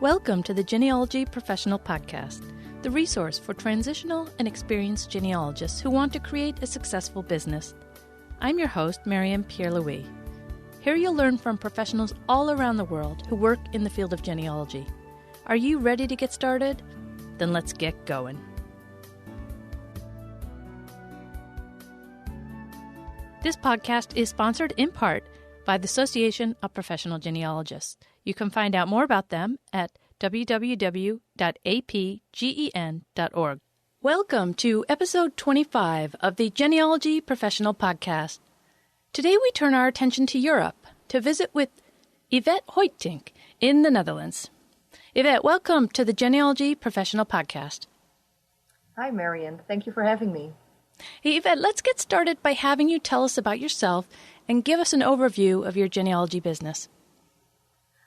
Welcome to the Genealogy Professional Podcast, the resource for transitional and experienced genealogists who want to create a successful business. I'm your host, Mariam Pierre-Louis. Here you'll learn from professionals all around the world who work in the field of genealogy. Are you ready to get started? Then let's get going. This podcast is sponsored in part by the Association of Professional Genealogists. You can find out more about them at www.apgen.org. Welcome to episode 25 of the Genealogy Professional Podcast. Today we turn our attention to Europe to visit with Yvette Hoitink in the Netherlands. Yvette, welcome to the Genealogy Professional Podcast. Hi, Marian. Thank you for having me. Hey, Yvette, let's get started by having you tell us about yourself and give us an overview of your genealogy business.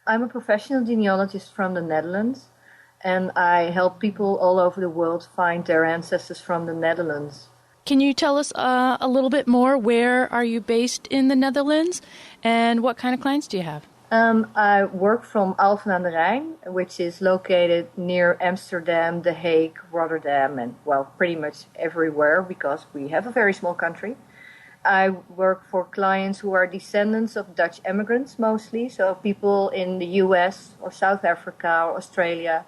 I'm a professional genealogist from the Netherlands, and I help people all over the world find their ancestors from the Netherlands. Can you tell us a little bit more? Where are you based in the Netherlands, and what kind of clients do you have? I work from Alphen aan de Rijn, which is located near Amsterdam, The Hague, Rotterdam, and, well, pretty much everywhere because we have a very small country. I work for clients who are descendants of Dutch immigrants mostly, so people in the US or South Africa or Australia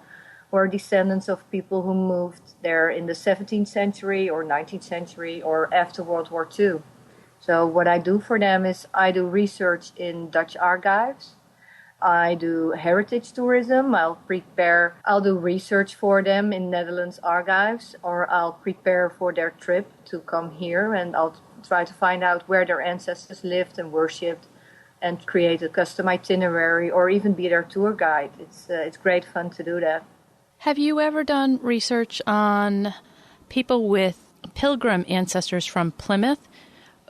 who are descendants of people who moved there in the 17th century or 19th century or after World War II. So what I do for them is I do research in Dutch archives. I do heritage tourism. I'll do research for them in Netherlands archives, or I'll prepare for their trip to come here, and I'll try to find out where their ancestors lived and worshipped and create a custom itinerary or even be their tour guide. It's great fun to do that. Have you ever done research on people with Pilgrim ancestors from Plymouth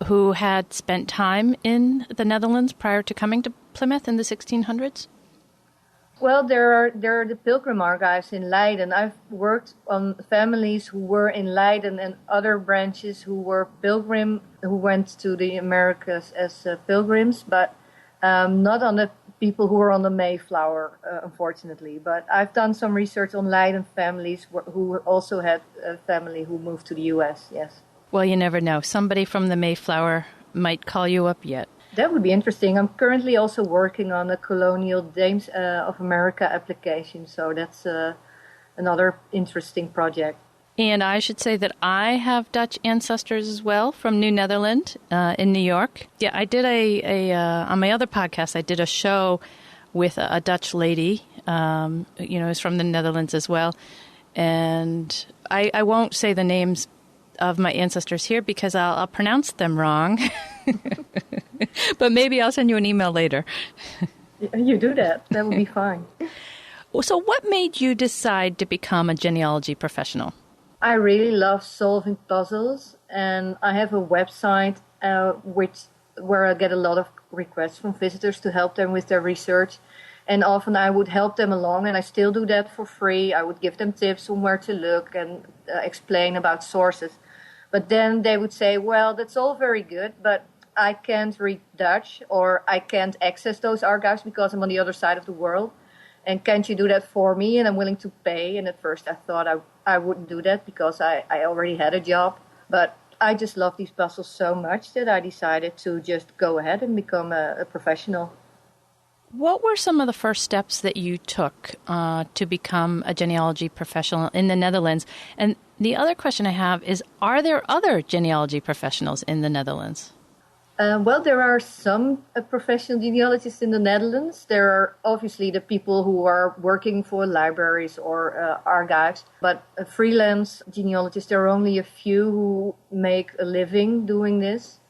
who had spent time in the Netherlands prior to coming to Plymouth in the 1600s? Well, there are the Pilgrim archives in Leiden. I've worked on families who were in Leiden and other branches who were pilgrim, who went to the Americas as pilgrims, but not on the people who were on the Mayflower, unfortunately. But I've done some research on Leiden families who also had a family who moved to the U.S., yes. Well, you never know. Somebody from the Mayflower might call you up yet. That would be interesting. I'm currently also working on a Colonial Dames of America application, so that's another interesting project. And I should say that I have Dutch ancestors as well from New Netherland in New York. Yeah, I did on my other podcast, I did a show with a Dutch lady, who's from the Netherlands as well. And I won't say the names of my ancestors here because I'll pronounce them wrong. But maybe I'll send you an email later. You do that. That would be fine. So what made you decide to become a genealogy professional? I really love solving puzzles, and I have a website where I get a lot of requests from visitors to help them with their research. And often I would help them along, and I still do that for free. I would give them tips on where to look and explain about sources. But then they would say, well, that's all very good, but I can't read Dutch or I can't access those archives because I'm on the other side of the world. And can't you do that for me? And I'm willing to pay. And at first I thought I wouldn't do that because I already had a job. But I just love these puzzles so much that I decided to just go ahead and become a professional. What were some of the first steps that you took to become a genealogy professional in the Netherlands? And the other question I have is, are there other genealogy professionals in the Netherlands? Well, there are some professional genealogists in the Netherlands. There are obviously the people who are working for libraries or archives, but freelance genealogists, there are only a few who make a living doing this.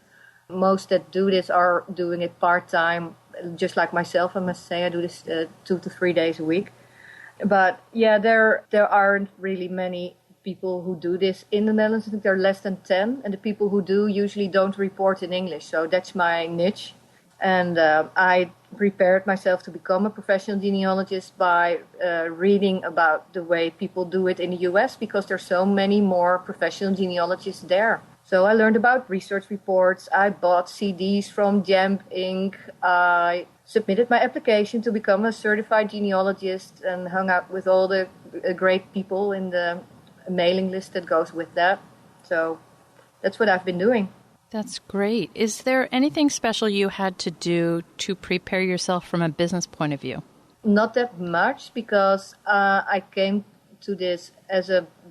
Most that do this are doing it part-time, just like myself, I must say. I do this 2 to 3 days a week. But yeah, there aren't really many people who do this in the Netherlands. I think there are less than 10, and the people who do usually don't report in English. So that's my niche. And I prepared myself to become a professional genealogist by reading about the way people do it in the US because there's so many more professional genealogists there. So I learned about research reports. I bought CDs from Jamb Inc. I submitted my application to become a certified genealogist and hung out with all the great people in the mailing list that goes with that. So that's what I've been doing. That's great. Is there anything special you had to do to prepare yourself from a business point of view? Not that much, because I came to this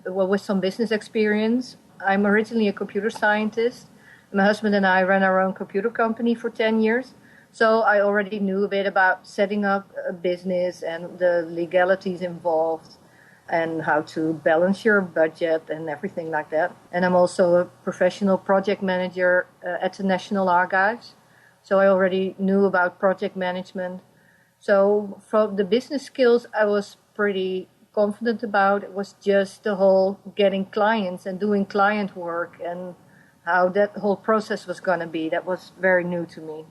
with some business experience. I'm originally a computer scientist. My husband and I ran our own computer company for 10 years. So I already knew a bit about setting up a business and the legalities involved and how to balance your budget and everything like that. And I'm also a professional project manager at the National Archives. So I already knew about project management. So from the business skills, I was pretty confident about. It was just the whole getting clients and doing client work and how that whole process was going to be. That was very new to me.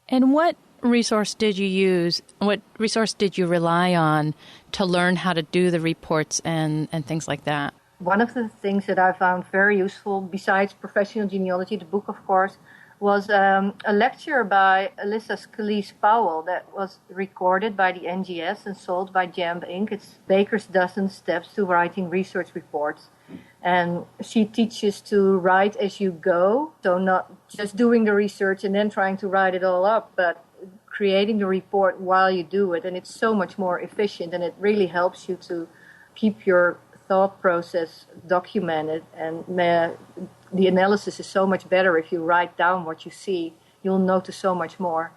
And what resource did you use? What resource did you rely on to learn how to do the reports and things like that? One of the things that I found very useful, besides Professional Genealogy, the book, of course, was a lecture by Alyssa Scalise Powell that was recorded by the NGS and sold by Jamb Inc. It's Baker's Dozen Steps to Writing Research Reports. And she teaches to write as you go, so not just doing the research and then trying to write it all up, but creating the report while you do it. And it's so much more efficient, and it really helps you to keep your thought process documented. And the analysis is so much better if you write down what you see. You'll notice so much more.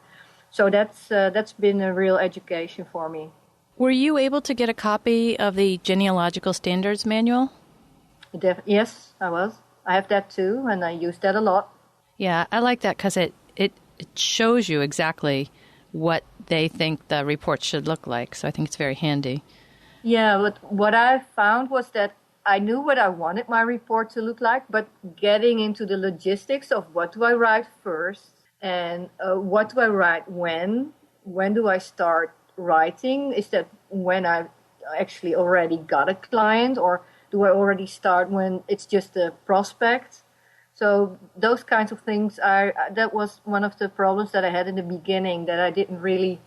So that's been a real education for me. Were you able to get a copy of the Genealogical Standards Manual? Yes, I was. I have that too, and I use that a lot. Yeah, I like that because it shows you exactly what they think the report should look like. So I think it's very handy. Yeah, but what I found was that I knew what I wanted my report to look like, but getting into the logistics of what do I write first and what do I write when do I start writing? Is that when I actually already got a client, or do I already start when it's just a prospect? So those kinds of things that was one of the problems that I had in the beginning, that I didn't really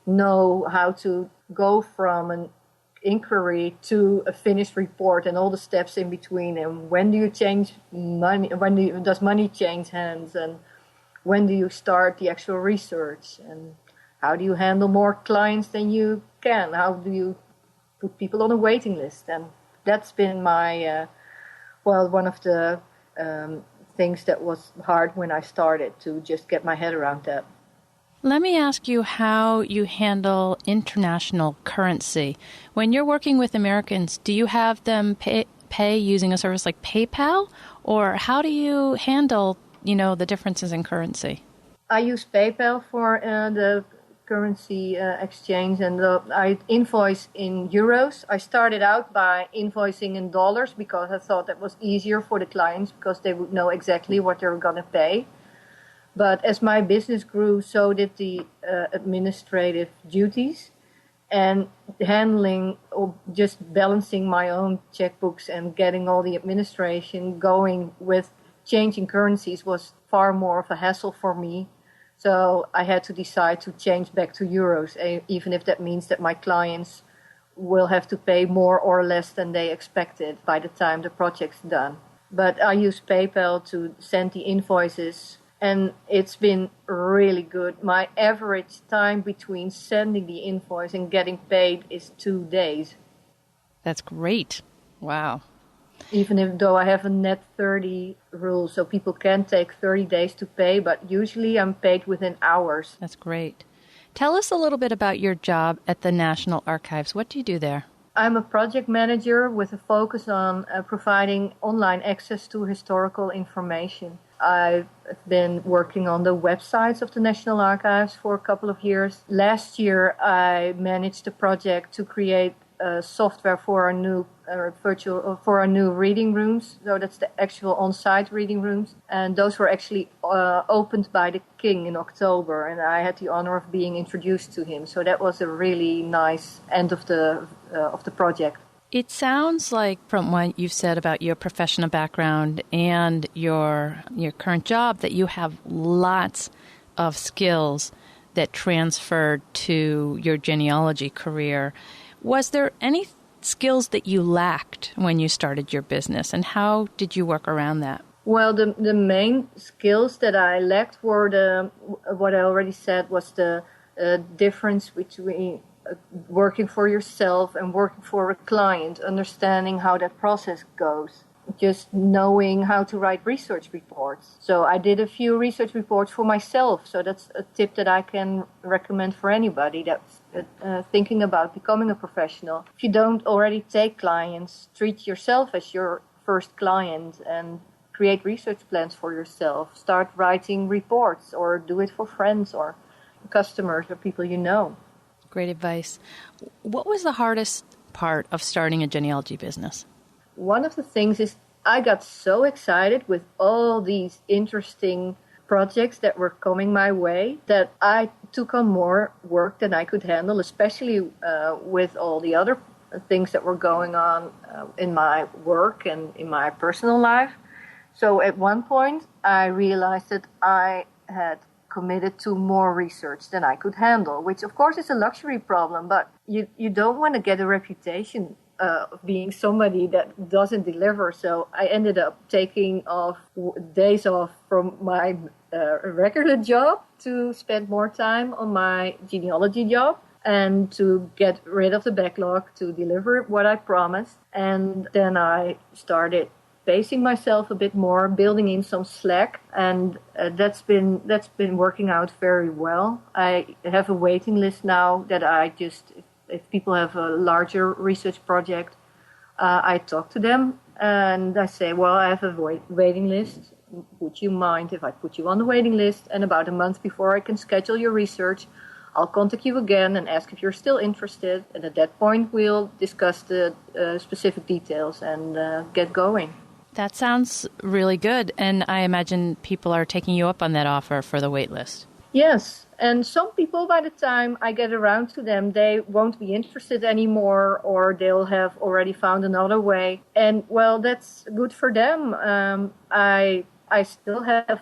know how to go from an inquiry to a finished report and all the steps in between, and when do you change money, does money change hands, and when do you start the actual research, and how do you handle more clients than you can, how do you put people on a waiting list. And that's been my one of the things that was hard when I started, to just get my head around that. Let me ask you how you handle international currency. When you're working with Americans, do you have them pay using a service like PayPal? Or how do you handle, the differences in currency? I use PayPal for the currency exchange, and I invoice in euros. I started out by invoicing in dollars because I thought that was easier for the clients, because they would know exactly what they were going to pay. But as my business grew, so did the administrative duties, and handling or just balancing my own checkbooks and getting all the administration going with changing currencies was far more of a hassle for me. So I had to decide to change back to euros, even if that means that my clients will have to pay more or less than they expected by the time the project's done. But I use PayPal to send the invoices, and it's been really good. My average time between sending the invoice and getting paid is 2 days. That's great. Wow. Even though I have a net 30 rule, so people can take 30 days to pay, but usually I'm paid within hours. That's great. Tell us a little bit about your job at the National Archives. What do you do there? I'm a project manager with a focus on providing online access to historical information. I've been working on the websites of the National Archives for a couple of years. Last year, I managed a project to create software for our new new reading rooms. So that's the actual on-site reading rooms, and those were actually opened by the King in October, and I had the honor of being introduced to him. So that was a really nice end of the project. It sounds like from what you've said about your professional background and your current job that you have lots of skills that transferred to your genealogy career. Was there any skills that you lacked when you started your business, and how did you work around that? Well, the main skills that I lacked were what I already said was the difference between working for yourself and working for a client, understanding how that process goes, just knowing how to write research reports. So I did a few research reports for myself, so that's a tip that I can recommend for anybody that's thinking about becoming a professional. If you don't already take clients, treat yourself as your first client and create research plans for yourself. Start writing reports or do it for friends or customers or people you know. Great advice. What was the hardest part of starting a genealogy business? One of the things is I got so excited with all these interesting projects that were coming my way that I took on more work than I could handle, especially with all the other things that were going on in my work and in my personal life. So at one point, I realized that I had committed to more research than I could handle, which of course is a luxury problem, but you don't want to get a reputation of being somebody that doesn't deliver. So I ended up taking days off from my regular job to spend more time on my genealogy job and to get rid of the backlog to deliver what I promised. And then I started pacing myself a bit more, building in some slack, and that's been working out very well. I have a waiting list now that I just, if people have a larger research project, I talk to them and I say, well, I have a waiting list. Would you mind if I put you on the waiting list? And about a month before I can schedule your research, I'll contact you again and ask if you're still interested. And at that point, we'll discuss the specific details and get going. That sounds really good, and I imagine people are taking you up on that offer for the wait list. Yes, and some people, by the time I get around to them, they won't be interested anymore, or they'll have already found another way. And, well, that's good for them. I still have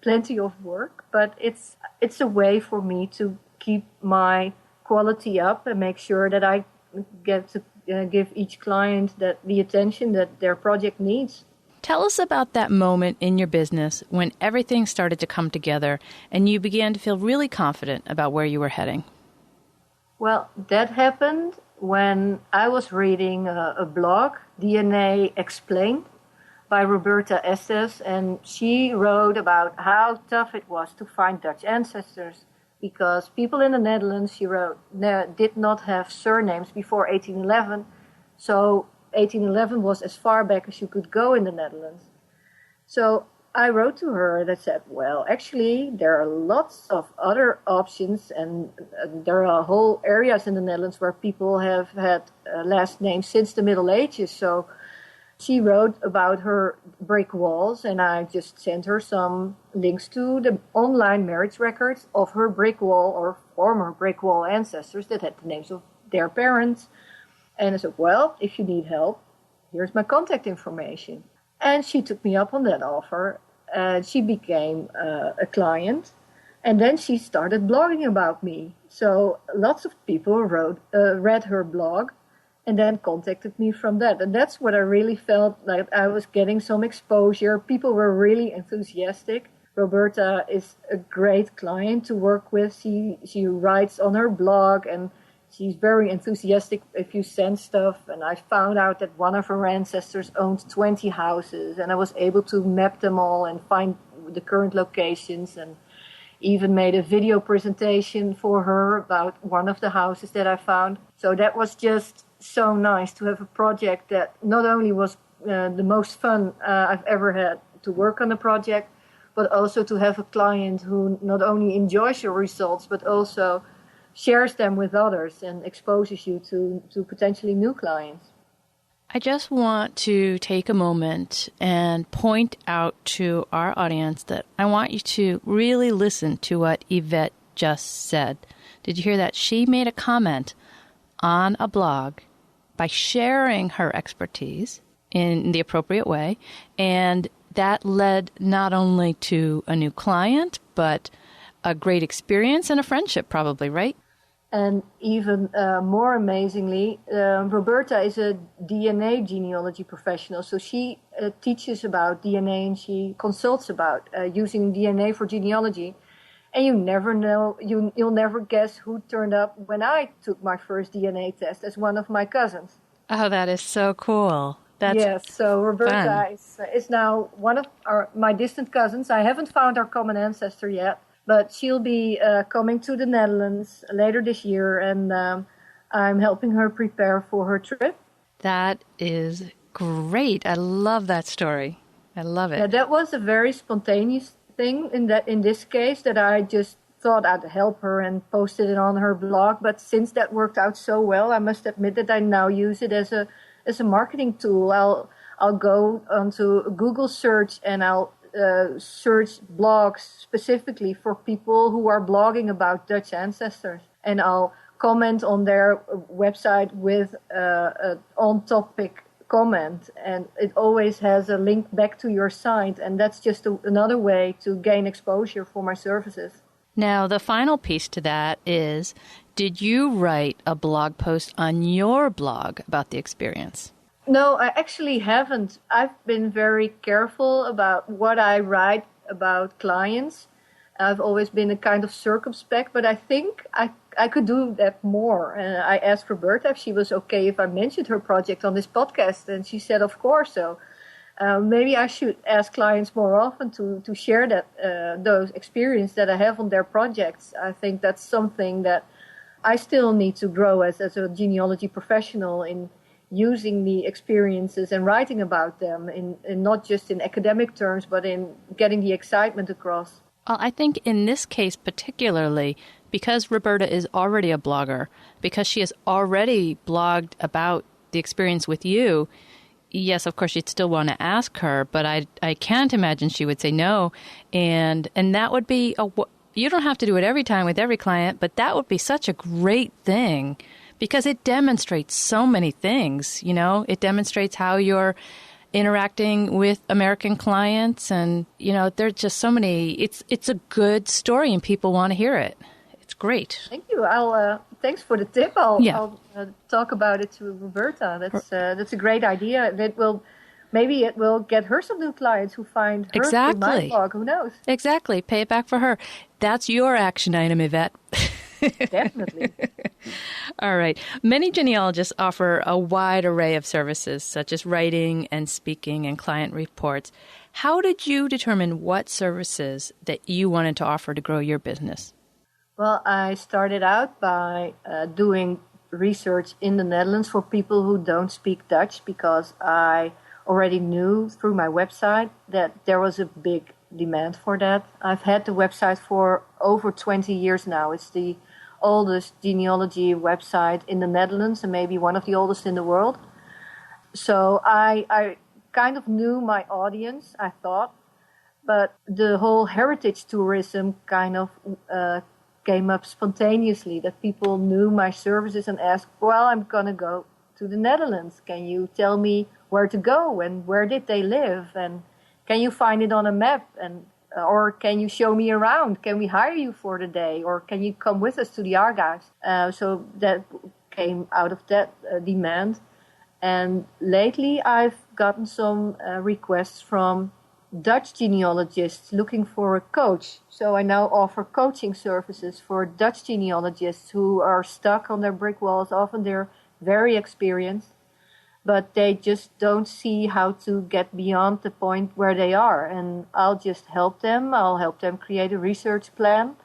plenty of work, but it's a way for me to keep my quality up and make sure that I get to give each client the attention that their project needs. Tell us about that moment in your business when everything started to come together and you began to feel really confident about where you were heading. Well, that happened when I was reading a blog, DNA Explained, by Roberta Estes, and she wrote about how tough it was to find Dutch ancestors because people in the Netherlands, she wrote, did not have surnames before 1811. So 1811 was as far back as you could go in the Netherlands. So I wrote to her that said, well, actually, there are lots of other options, and there are whole areas in the Netherlands where people have had last names since the Middle Ages. So she wrote about her brick walls, and I just sent her some links to the online marriage records of her brick wall or former brick wall ancestors that had the names of their parents. And I said, well, if you need help, here's my contact information. And she took me up on that offer. She became a client. And then she started blogging about me. So lots of people read her blog and then contacted me from that. And that's what I really felt like I was getting some exposure. People were really enthusiastic. Roberta is a great client to work with. She writes on her blog, and she's very enthusiastic if you send stuff. And I found out that one of her ancestors owned 20 houses, and I was able to map them all and find the current locations, and even made a video presentation for her about one of the houses that I found. So that was just so nice to have a project that not only was the most fun I've ever had to work on a project, but also to have a client who not only enjoys your results, but also shares them with others and exposes you to potentially new clients. I just want to take a moment and point out to our audience that I want you to really listen to what Yvette just said. Did you hear that? She made a comment on a blog by sharing her expertise in the appropriate way. And that led not only to a new client, but a great experience and a friendship probably, right? And even more amazingly, Roberta is a DNA genealogy professional. So she teaches about DNA and she consults about using DNA for genealogy. And you never know, you'll never guess who turned up when I took my first DNA test as one of my cousins. Oh, that is so cool. Yes, so Roberta is now one of my distant cousins. I haven't found our common ancestor yet, but she'll be coming to the Netherlands later this year, and I'm helping her prepare for her trip. That is great. I love that story. I love it. Yeah, that was a very spontaneous thing in this case, that I just thought I'd help her and posted it on her blog. But since that worked out so well, I must admit that I now use it as a marketing tool. I'll go onto Google search and I'll search blogs specifically for people who are blogging about Dutch ancestors, and I'll comment on their website with an on-topic comment, and it always has a link back to your site, and that's just another way to gain exposure for my services. Now, the final piece to that is, did you write a blog post on your blog about the experience? No, I actually haven't. I've been very careful about what I write about clients. I've always been a kind of circumspect, but I think I could do that more. And I asked Roberta if she was okay if I mentioned her project on this podcast, and she said, of course. So maybe I should ask clients more often to share those experiences that I have on their projects. I think that's something that I still need to grow as a genealogy professional in using the experiences and writing about them in not just in academic terms, but in getting the excitement across. Well, I think in this case particularly, because Roberta is already a blogger, because she has already blogged about the experience with you, yes, of course, you'd still want to ask her, but I can't imagine she would say no. And that would be, you don't have to do it every time with every client, but that would be such a great thing because it demonstrates so many things, you know. It demonstrates how you're interacting with American clients, and, you know, there's just so many, it's a good story and people want to hear it. It's great. Thank you. Thanks for the tip. I'll talk about it to Roberta. That's a great idea. Maybe it will get her some new clients who find her through my blog. Who knows? Exactly. Pay it back for her. That's your action item, Yvette. Definitely. All right. Many genealogists offer a wide array of services, such as writing and speaking and client reports. How did you determine what services that you wanted to offer to grow your business? Well, I started out by doing research in the Netherlands for people who don't speak Dutch, because I already knew through my website that there was a big demand for that. I've had the website for over 20 years now. It's the oldest genealogy website in the Netherlands and maybe one of the oldest in the world. So I kind of knew my audience, I thought, but the whole heritage tourism kind of came up spontaneously, that people knew my services and asked, well, I'm going to go to the Netherlands. Can you tell me where to go and where did they live? And can you find it on a map? And or can you show me around? Can we hire you for the day? Or can you come with us to the archives? So that came out of that demand. And lately I've gotten some requests from Dutch genealogists looking for a coach. So I now offer coaching services for Dutch genealogists who are stuck on their brick walls. Often they're very experienced, but they just don't see how to get beyond the point where they are. And I'll just help them. I'll help them create a research plan,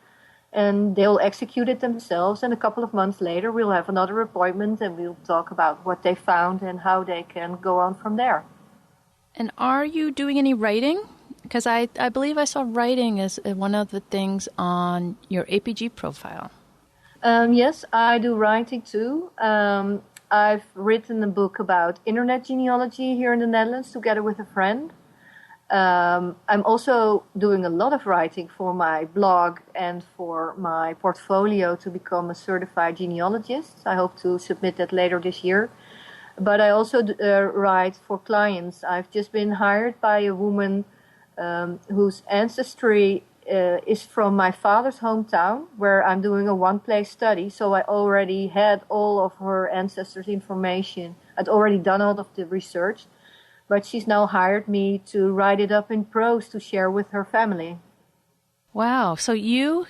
and they'll execute it themselves. And a couple of months later, we'll have another appointment, and we'll talk about what they found and how they can go on from there. And are you doing any writing? Because I believe I saw writing as one of the things on your APG profile. Yes, I do writing too. I've written a book about internet genealogy here in the Netherlands together with a friend. I'm also doing a lot of writing for my blog and for my portfolio to become a certified genealogist. I hope to submit that later this year. But I also write for clients. I've just been hired by a woman whose ancestry is from my father's hometown, where I'm doing a one-place study. So I already had all of her ancestors' information. I'd already done all of the research, but she's now hired me to write it up in prose to share with her family. Wow. So you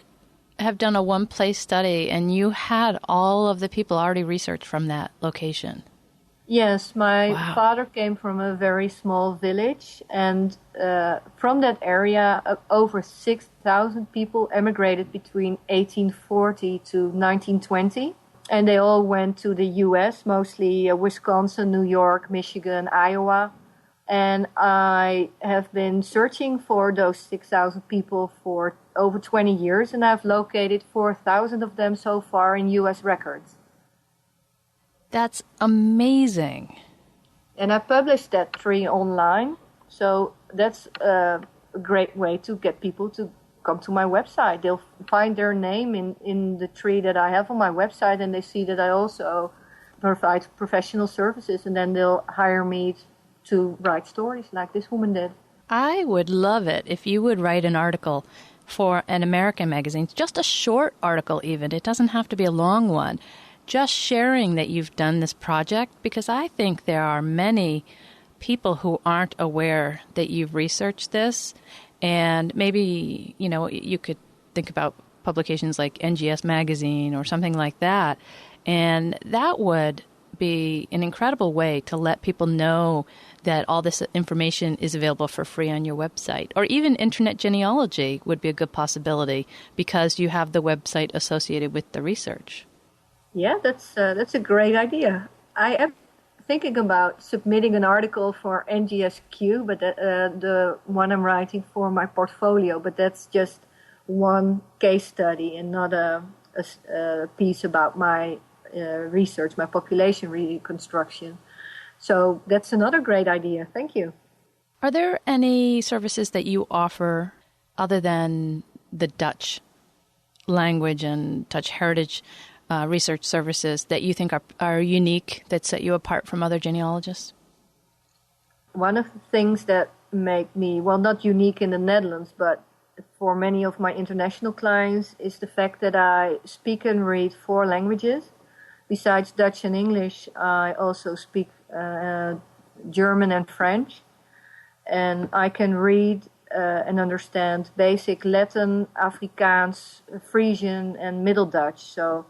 have done a one-place study, and you had all of the people already researched from that location. Yes, my Wow. father came from a very small village, and from that area, over 6,000 people emigrated between 1840 to 1920, and they all went to the U.S., mostly Wisconsin, New York, Michigan, Iowa, and I have been searching for those 6,000 people for over 20 years, and I've located 4,000 of them so far in U.S. records. That's amazing. And I published that tree online, so that's a great way to get people to come to my website. They'll find their name in the tree that I have on my website, and they see that I also provide professional services, and then they'll hire me to write stories like this woman did. I would love it if you would write an article for an American magazine, just a short article even. It doesn't have to be a long one. Just sharing that you've done this project, because I think there are many people who aren't aware that you've researched this. And maybe, you could think about publications like NGS Magazine or something like that. And that would be an incredible way to let people know that all this information is available for free on your website. Or even Internet Genealogy would be a good possibility because you have the website associated with the research. Yeah, that's a great idea. I am thinking about submitting an article for NGSQ, but the one I'm writing for my portfolio, but that's just one case study and not a piece about my research, my population reconstruction. So that's another great idea. Thank you. Are there any services that you offer other than the Dutch language and Dutch heritage research services that you think are unique, that set you apart from other genealogists? One of the things that make me, well, not unique in the Netherlands, but for many of my international clients, is the fact that I speak and read 4 languages. Besides Dutch and English, I also speak German and French. And I can read and understand basic Latin, Afrikaans, Frisian, and Middle Dutch. So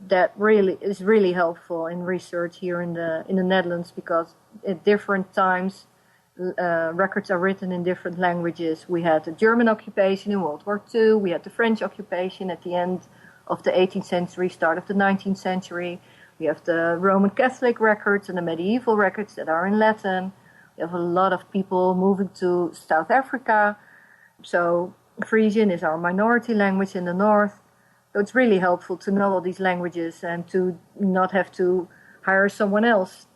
that really is really helpful in research here in the Netherlands, because at different times records are written in different languages. We had the German occupation in World War II. We had the French occupation at the end of the 18th century, start of the 19th century. We have the Roman Catholic records and the medieval records that are in Latin. We have a lot of people moving to South Africa. So Frisian is our minority language in the north. So it's really helpful to know all these languages and to not have to hire someone else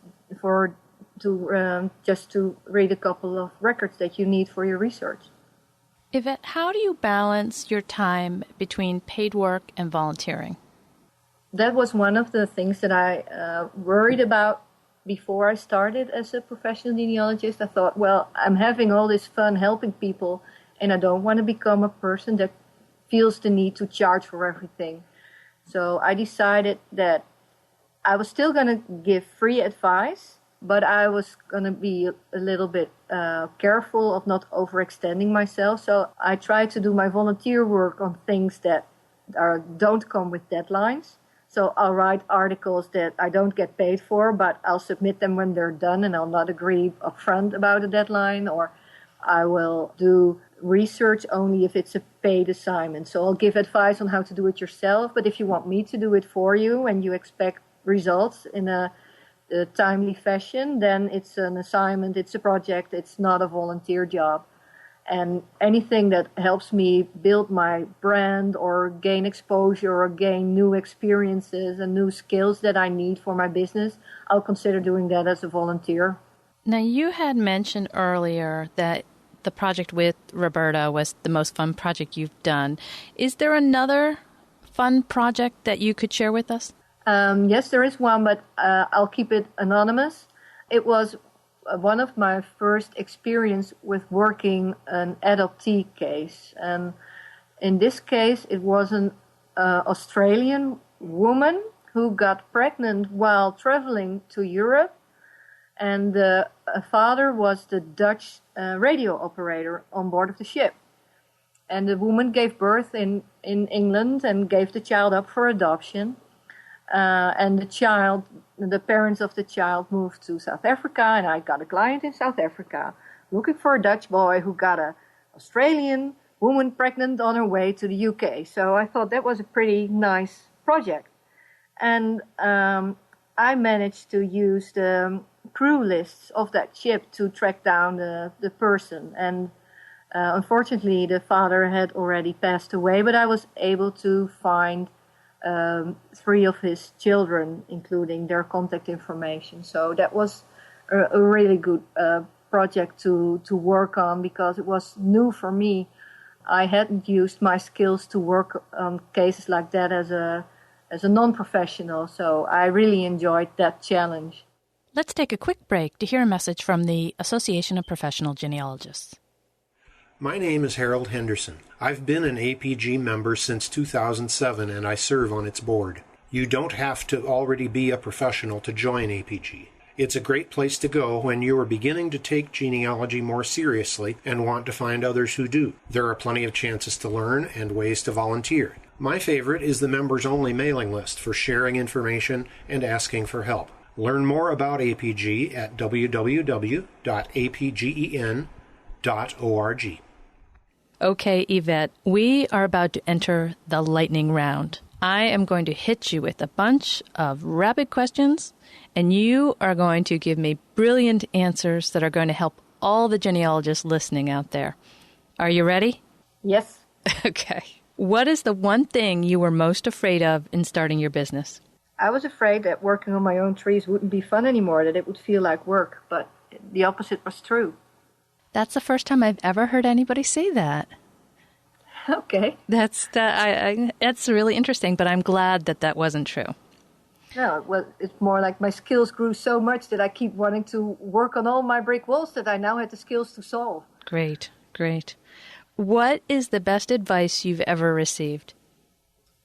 just to read a couple of records that you need for your research. Yvette, how do you balance your time between paid work and volunteering? That was one of the things that I worried about before I started as a professional genealogist. I thought, well, I'm having all this fun helping people, and I don't want to become a person that feels the need to charge for everything. So I decided that I was still going to give free advice, but I was going to be a little bit careful of not overextending myself. So I tried to do my volunteer work on things that don't come with deadlines. So I'll write articles that I don't get paid for, but I'll submit them when they're done, and I'll not agree upfront about a deadline. Or I will do research only if it's a paid assignment. So I'll give advice on how to do it yourself, but if you want me to do it for you and you expect results in a timely fashion, then it's an assignment, it's a project, it's not a volunteer job. And anything that helps me build my brand or gain exposure or gain new experiences and new skills that I need for my business, I'll consider doing that as a volunteer. Now, you had mentioned earlier that the project with Roberta was the most fun project you've done. Is there another fun project that you could share with us? Yes, there is one, but I'll keep it anonymous. It was one of my first experience with working an adoptee case. And in this case, it was an Australian woman who got pregnant while traveling to Europe. And the father was the Dutch radio operator on board of the ship. And the woman gave birth in England and gave the child up for adoption. And the parents of the child moved to South Africa, and I got a client in South Africa looking for a Dutch boy who got an Australian woman pregnant on her way to the UK. So I thought that was a pretty nice project. And I managed to use the crew lists of that ship to track down the person. And unfortunately, the father had already passed away, but I was able to find 3 of his children, including their contact information. So that was a really good project to work on, because it was new for me. I hadn't used my skills to work on cases like that as a non-professional, so I really enjoyed that challenge. Let's take a quick break to hear a message from the Association of Professional Genealogists. My name is Harold Henderson. I've been an APG member since 2007, and I serve on its board. You don't have to already be a professional to join APG. It's a great place to go when you are beginning to take genealogy more seriously and want to find others who do. There are plenty of chances to learn and ways to volunteer. My favorite is the members-only mailing list for sharing information and asking for help. Learn more about APG at www.apgen.org. Okay, Yvette, we are about to enter the lightning round. I am going to hit you with a bunch of rapid questions, and you are going to give me brilliant answers that are going to help all the genealogists listening out there. Are you ready? Yes. Okay. What is the one thing you were most afraid of in starting your business? I was afraid that working on my own trees wouldn't be fun anymore, that it would feel like work, but the opposite was true. That's the first time I've ever heard anybody say that. Okay. That's really interesting, but I'm glad that wasn't true. No, well, it's more like my skills grew so much that I keep wanting to work on all my brick walls that I now had the skills to solve. Great, great. What is the best advice you've ever received?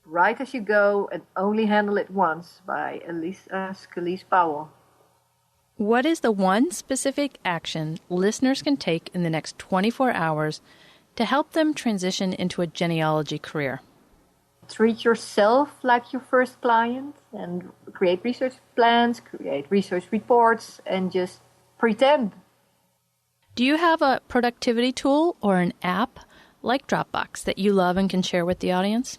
Write as you go and only handle it once, by Scalise Powell. What is the one specific action listeners can take in the next 24 hours to help them transition into a genealogy career? Treat yourself like your first client and create research plans, create research reports, and just pretend. Do you have a productivity tool or an app like Dropbox that you love and can share with the audience?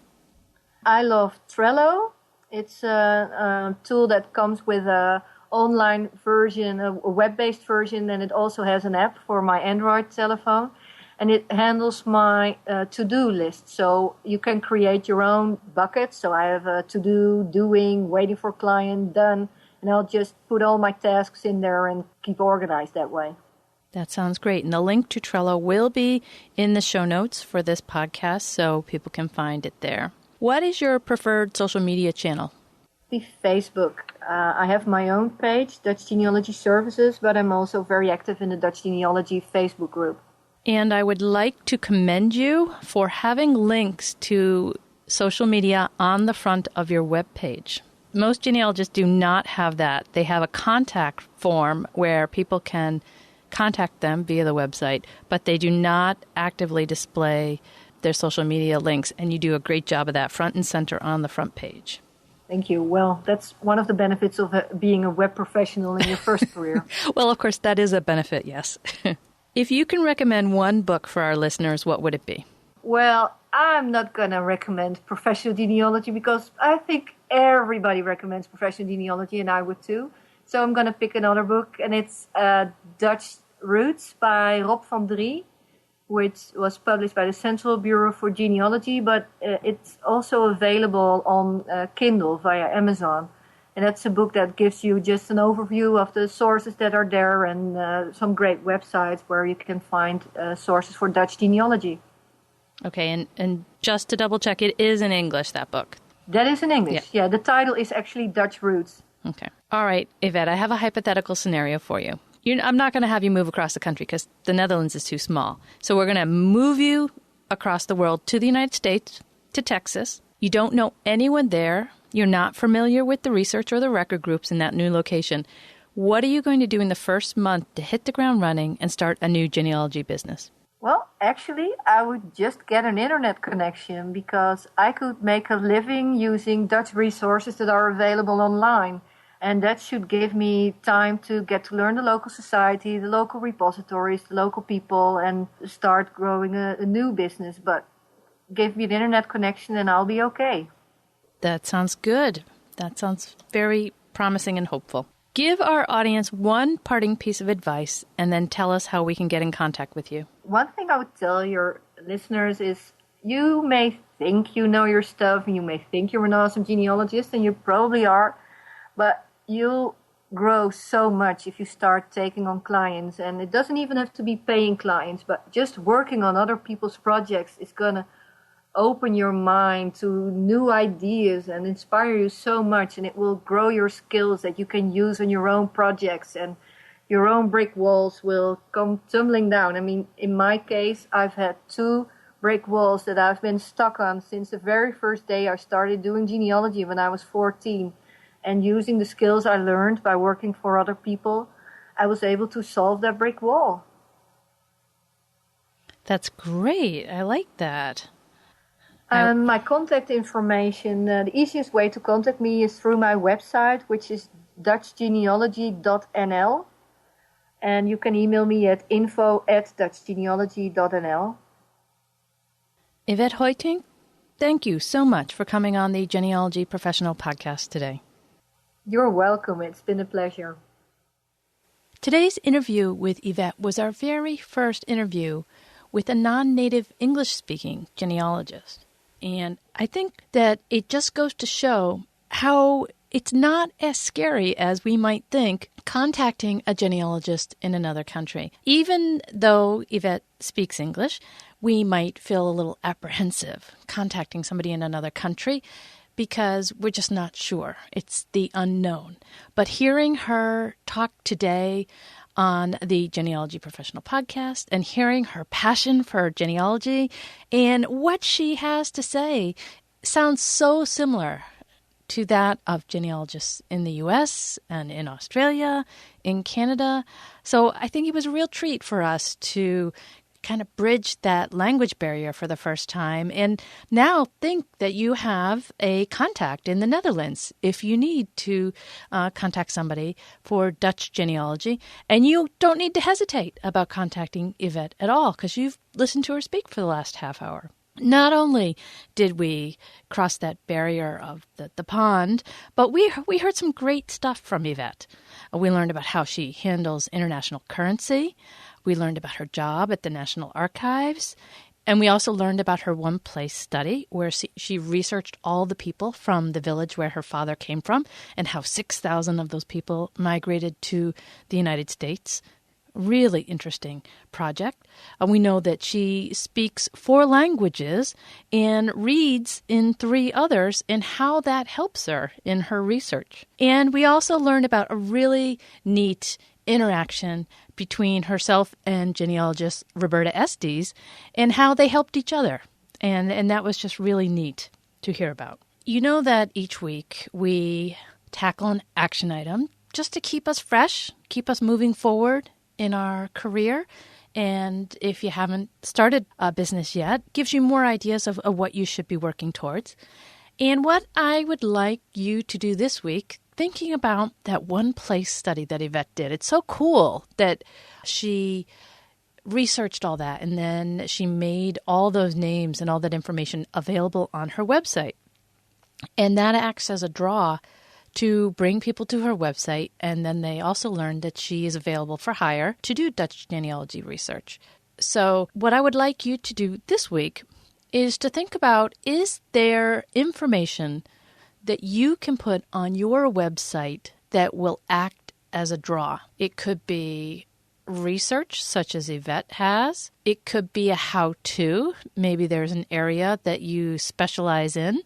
I love Trello. It's a tool that comes with a online version, a web-based version, and it also has an app for my Android telephone. And it handles my to-do list. So you can create your own buckets. So I have a to-do, doing, waiting for client, done. And I'll just put all my tasks in there and keep organized that way. That sounds great. And the link to Trello will be in the show notes for this podcast so people can find it there. What is your preferred social media channel? The Facebook. I have my own page, Dutch Genealogy Services, but I'm also very active in the Dutch Genealogy Facebook group. And I would like to commend you for having links to social media on the front of your webpage. Most genealogists do not have that. They have a contact form where people can contact them via the website, but they do not actively display their social media links, and you do a great job of that front and center on the front page. Thank you. Well, that's one of the benefits of being a web professional in your first career. Well, of course, that is a benefit, yes. If you can recommend one book for our listeners, what would it be? Well, I'm not going to recommend professional genealogy because I think everybody recommends professional genealogy, and I would too. So I'm going to pick another book, and it's Dutch Roots by Rob van Drie, which was published by the Centraal Bureau for Genealogy, but it's also available on Kindle via Amazon. And that's a book that gives you just an overview of the sources that are there and some great websites where you can find sources for Dutch genealogy. Okay, and just to double check, it is in English, that book? That is in English. Yeah, the title is actually Dutch Roots. Okay. All right, Yvette, I have a hypothetical scenario for you. I'm not going to have you move across the country because the Netherlands is too small. So we're going to move you across the world to the United States, to Texas. You don't know anyone there. You're not familiar with the research or the record groups in that new location. What are you going to do in the first month to hit the ground running and start a new genealogy business? Well, actually, I would just get an internet connection because I could make a living using Dutch resources that are available online. And that should give me time to get to learn the local society, the local repositories, the local people, and start growing a new business. But give me an internet connection and I'll be okay. That sounds good. That sounds very promising and hopeful. Give our audience one parting piece of advice and then tell us how we can get in contact with you. One thing I would tell your listeners is you may think you know your stuff and you may think you're an awesome genealogist, and you probably are, but you'll grow so much if you start taking on clients. And it doesn't even have to be paying clients, but just working on other people's projects is going to open your mind to new ideas and inspire you so much, and it will grow your skills that you can use on your own projects, and your own brick walls will come tumbling down. I mean, in my case, I've had 2 brick walls that I've been stuck on since the very first day I started doing genealogy when I was 14. And using the skills I learned by working for other people, I was able to solve that brick wall. That's great. I like that. My contact information, the easiest way to contact me is through my website, which is dutchgenealogy.nl. And you can email me at info@dutchgenealogy.nl. Yvette Hoitink, thank you so much for coming on the Genealogy Professional Podcast today. You're welcome. It's been a pleasure. Today's interview with Yvette was our very first interview with a non-native English-speaking genealogist. And I think that it just goes to show how it's not as scary as we might think contacting a genealogist in another country. Even though Yvette speaks English, we might feel a little apprehensive contacting somebody in another country because we're just not sure. It's the unknown. But hearing her talk today on the Genealogy Professional Podcast and hearing her passion for genealogy and what she has to say sounds so similar to that of genealogists in the U.S. and in Australia, in Canada. So I think it was a real treat for us to kind of bridge that language barrier for the first time. And now think that you have a contact in the Netherlands if you need to contact somebody for Dutch genealogy. And you don't need to hesitate about contacting Yvette at all because you've listened to her speak for the last half hour. Not only did we cross that barrier of the pond, but we heard some great stuff from Yvette. We learned about how she handles international currency. We learned about her job at the National Archives. And we also learned about her one-place study where she researched all the people from the village where her father came from and how 6,000 of those people migrated to the United States. Really interesting project. We know that she speaks 4 languages and reads in 3 others and how that helps her in her research. And we also learned about a really neat interaction between herself and genealogist Roberta Estes and how they helped each other. And that was just really neat to hear about. You know that each week we tackle an action item just to keep us fresh, keep us moving forward in our career. And if you haven't started a business yet, gives you more ideas of what you should be working towards. And what I would like you to do this week, thinking about that one-place study that Yvette did. It's so cool that she researched all that and then she made all those names and all that information available on her website. And that acts as a draw to bring people to her website. And then they also learned that she is available for hire to do Dutch genealogy research. So what I would like you to do this week is to think about, is there information that you can put on your website that will act as a draw? It could be research such as Yvette has. It could be a how-to. Maybe there's an area that you specialize in.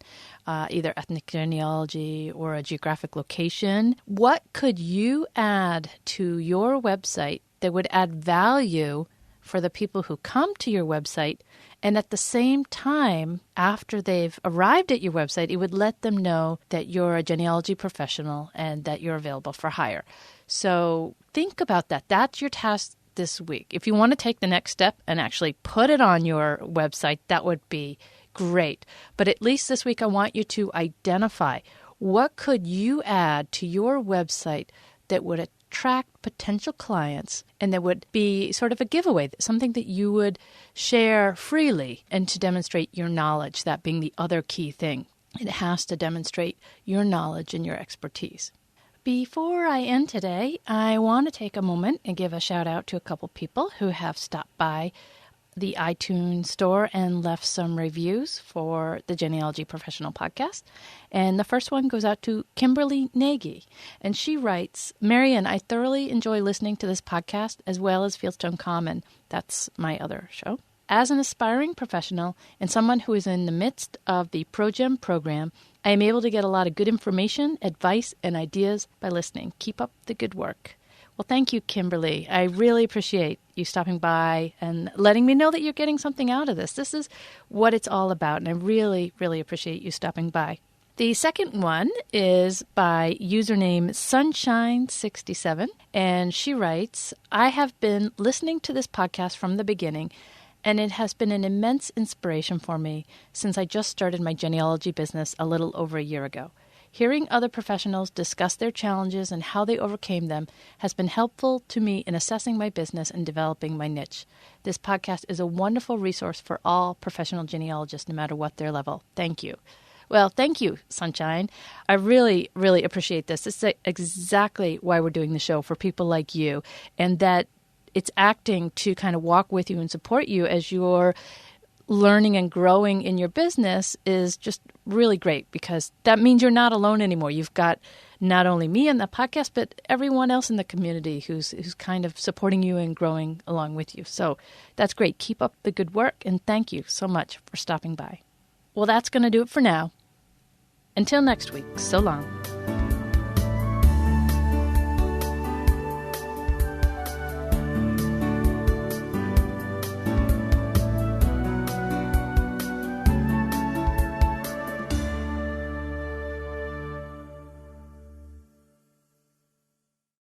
either ethnic genealogy or a geographic location. What could you add to your website that would add value for the people who come to your website, and at the same time, after they've arrived at your website, it would let them know that you're a genealogy professional and that you're available for hire. So think about that. That's your task this week. If you want to take the next step and actually put it on your website, that would be great. But at least this week, I want you to identify what could you add to your website that would attract potential clients and that would be sort of a giveaway, something that you would share freely and to demonstrate your knowledge, that being the other key thing. It has to demonstrate your knowledge and your expertise. Before I end today, I want to take a moment and give a shout out to a couple people who have stopped by the iTunes store and left some reviews for the Genealogy Professional Podcast. And the first one goes out to Kimberly Nagy. And she writes, Marian, I thoroughly enjoy listening to this podcast as well as Fieldstone Common. That's my other show. As an aspiring professional and someone who is in the midst of the ProGem program, I am able to get a lot of good information, advice, and ideas by listening. Keep up the good work. Well, thank you, Kimberly. I really appreciate you stopping by and letting me know that you're getting something out of this. This is what it's all about, and I really, really appreciate you stopping by. The second one is by username Sunshine67, and she writes, I have been listening to this podcast from the beginning, and it has been an immense inspiration for me since I just started my genealogy business a little over a year ago. Hearing other professionals discuss their challenges and how they overcame them has been helpful to me in assessing my business and developing my niche. This podcast is a wonderful resource for all professional genealogists, no matter what their level. Thank you. Well, thank you, Sunshine. I really, really appreciate this. This is exactly why we're doing the show, for people like you, and that it's acting to kind of walk with you and support you as you're learning and growing in your business is just really great, because that means you're not alone anymore. You've got not only me on the podcast, but everyone else in the community who's kind of supporting you and growing along with you. So that's great. Keep up the good work, and thank you so much for stopping by. Well, that's going to do it for now. Until next week, so long.